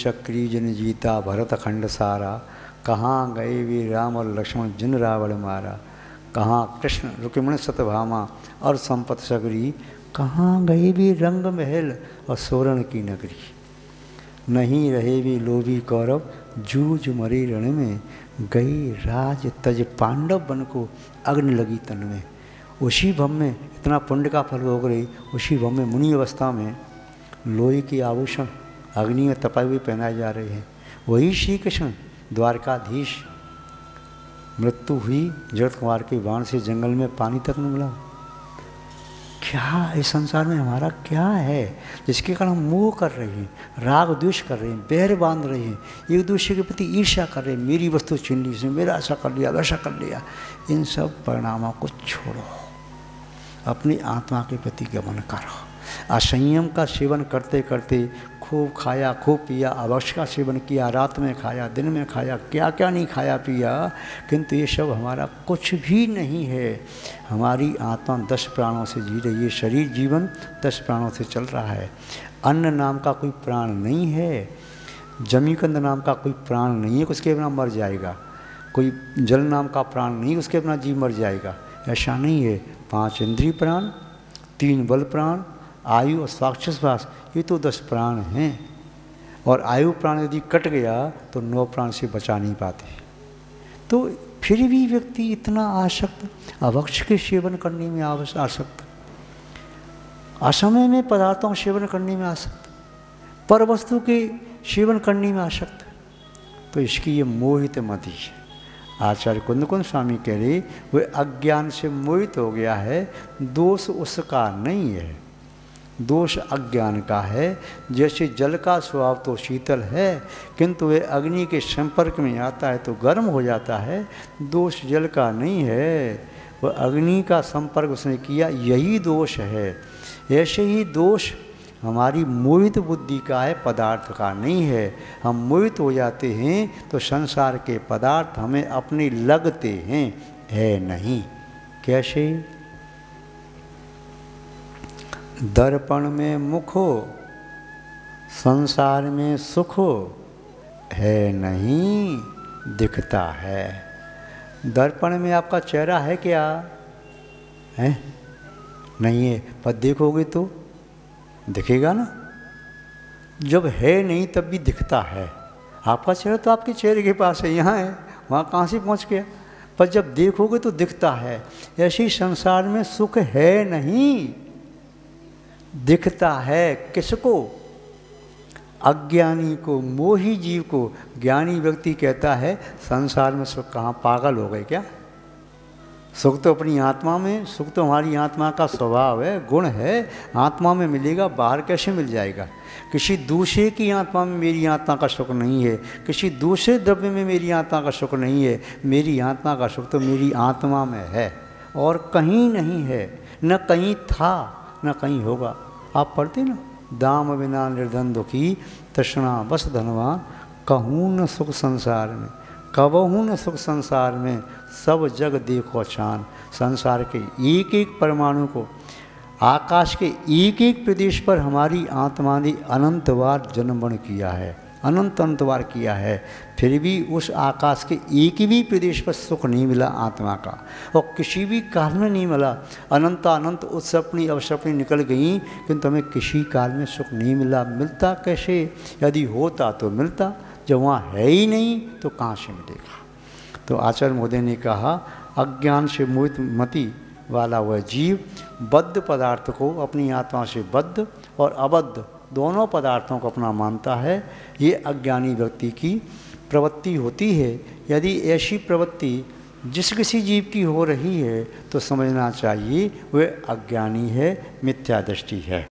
चक्री जिन जीता भरत खंड सारा, कहाँ गए वे राम और लक्ष्मण जिन रावण मारा। कहाँ कृष्ण रुक्मिणी सत्यभामा और संपत सगरी, कहाँ गए भी रंग महल और सोरण की नगरी। नहीं रहे भी लोभी कौरव जूझ मरे रण में, गई राज तज पांडव बन को अग्नि लगी तन में। उसी भव में इतना पुण्य का फल भोग रही, उसी भव में मुनि अवस्था में लोहे के आभूषण अग्नि में तपाए हुए पहनाए जा रहे हैं। वही श्री कृष्ण द्वारकाधीश मृत्यु हुई जगत कुमार के बाण से, जंगल में पानी तक नहीं मिला। क्या इस संसार में हमारा क्या है जिसके कारण हम मोह कर रहे हैं, राग द्वेष कर रहे हैं, बैर बांध रहे हैं, एक दूसरे के प्रति ईर्ष्या कर रहे हैं, मेरी वस्तु छीन ली, मेरा ऐसा कर लिया वैसा कर लिया। इन सब परिणामों को छोड़ो, अपनी आत्मा के प्रति गमन करो। असंयम का सेवन करते करते खूब खाया खूब पिया, अवश्य का सेवन किया, रात में खाया दिन में खाया, क्या क्या नहीं खाया पिया, किंतु ये सब हमारा कुछ भी नहीं है। हमारी आत्मा 10 प्राणों से जी रही है, शरीर जीवन 10 प्राणों से चल रहा है। अन्न नाम का कोई प्राण नहीं है, जमीकंद नाम का कोई प्राण नहीं है, उसके बिना मर जाएगा। कोई जल नाम का प्राण नहीं, उसके बिना जीव मर जाएगा, ऐसा नहीं है। 5 इंद्रिय प्राण, 3 बल प्राण, आयु और स्वाक्षश्वास, ये तो 10 प्राण हैं। और आयु प्राण यदि कट गया तो 9 प्राण से बचा नहीं पाते। तो फिर भी व्यक्ति इतना आसक्त, अभक्ष के सेवन करने में आसक्त, असमय में पदार्थों का सेवन करने में आसक्त, पर वस्तु के सेवन करने में आसक्त, तो इसकी ये मोहित मति है। आचार्य कुंद स्वामी कह रहे वह अज्ञान से मोहित हो गया है, दोष उसका नहीं है, दोष अज्ञान का है। जैसे जल का स्वभाव तो शीतल है, किंतु वह अग्नि के संपर्क में आता है तो गर्म हो जाता है। दोष जल का नहीं है, वह अग्नि का संपर्क उसने किया, यही दोष है। ऐसे ही दोष हमारी मोहित बुद्धि का है, पदार्थ का नहीं है। हम मोहित हो जाते हैं तो संसार के पदार्थ हमें अपने लगते हैं, है नहीं। कैसे? दर्पण में मुख हो, संसार में सुख हो, है नहीं, दिखता है। दर्पण में आपका चेहरा है क्या? है नहीं है, पर देखोगे तो दिखेगा ना। जब है नहीं तब भी दिखता है। आपका चेहरा तो आपके चेहरे के पास है, यहाँ है, वहाँ कहाँ से पहुँच गया, पर जब देखोगे तो दिखता है। ऐसे ही संसार में सुख है नहीं, दिखता है। किसको? अज्ञानी को, मोही जीव को। ज्ञानी व्यक्ति कहता है संसार में सुख कहाँ, पागल हो गए क्या? सुख तो अपनी आत्मा में, सुख तो हमारी आत्मा का स्वभाव है, गुण है, आत्मा में मिलेगा, बाहर कैसे मिल जाएगा? किसी दूसरे की आत्मा में मेरी आत्मा का सुख नहीं है, किसी दूसरे द्रव्य में मेरी आत्मा का सुख नहीं है। मेरी आत्मा का सुख तो मेरी आत्मा में है और कहीं नहीं है, न कहीं था न कहीं होगा। आप पढ़ते ना, दाम बिना निर्धन दुखी, तृष्णा बस धनवान, कहूँ न सुख संसार में, कबहू न सुख संसार में, सब जग देखो चान। संसार के एक एक परमाणु को, आकाश के एक एक प्रदेश पर हमारी आत्मा ने अनंत बार जन्मग्रहण किया है, अनंत बार किया है, फिर भी उस आकाश के एक भी प्रदेश पर सुख नहीं मिला आत्मा का, और किसी भी काल में नहीं मिला। अनंत उत्सपनी अवसपनी निकल गई, किंतु हमें किसी काल में सुख नहीं मिला। मिलता कैसे? यदि होता तो मिलता, जब वहाँ है ही नहीं तो कहाँ से मिलेगा? तो आचार्य महोदय ने कहा, अज्ञान से मोहित मति वाला वह जीव बद्ध पदार्थ को अपनी आत्मा से बद्ध और अबद्ध दोनों पदार्थों को अपना मानता है। ये अज्ञानी व्यक्ति की प्रवृत्ति होती है। यदि ऐसी प्रवृत्ति जिस किसी जीव की हो रही है तो समझना चाहिए वह अज्ञानी है, मिथ्या दृष्टि है।